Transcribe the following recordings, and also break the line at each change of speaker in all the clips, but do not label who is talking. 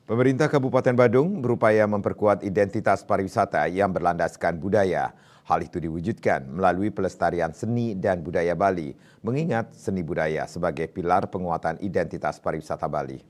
Pemerintah Kabupaten Badung berupaya memperkuat identitas pariwisata yang berlandaskan budaya. Hal itu diwujudkan melalui pelestarian seni dan budaya Bali, mengingat seni budaya sebagai pilar penguatan identitas pariwisata Bali.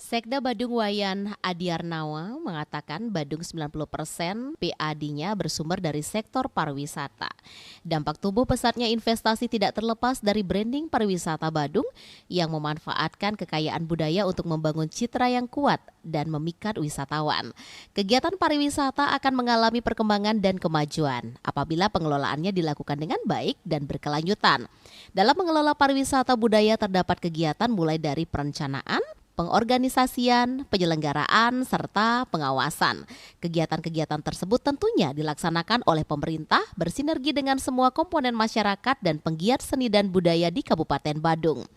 Sekda Badung Wayan Adiarnawa mengatakan Badung 90% PAD-nya bersumber dari sektor pariwisata. Dampak tumbuh pesatnya investasi tidak terlepas dari branding pariwisata Badung yang memanfaatkan kekayaan budaya untuk membangun citra yang kuat dan memikat wisatawan. Kegiatan pariwisata akan mengalami perkembangan dan kemajuan apabila pengelolaannya dilakukan dengan baik dan berkelanjutan. Dalam mengelola pariwisata budaya terdapat kegiatan mulai dari perencanaan, pengorganisasian, penyelenggaraan, serta pengawasan. Kegiatan-kegiatan tersebut tentunya dilaksanakan oleh pemerintah bersinergi dengan semua komponen masyarakat dan penggiat seni dan budaya di Kabupaten Badung.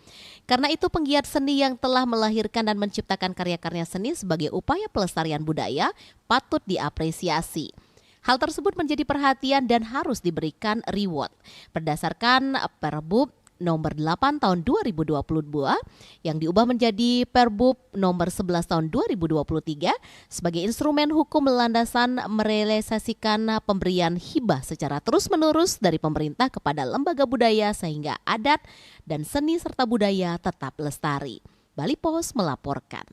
Karena itu penggiat seni yang telah melahirkan dan menciptakan karya-karya seni sebagai upaya pelestarian budaya patut diapresiasi. Hal tersebut menjadi perhatian dan harus diberikan reward. Berdasarkan Perbub nomor 8 tahun 2022 yang diubah menjadi Perbub nomor 11 tahun 2023 sebagai instrumen hukum landasan merealisasikan pemberian hibah secara terus-menerus dari pemerintah kepada lembaga budaya sehingga adat dan seni serta budaya tetap lestari. Bali Pos melaporkan.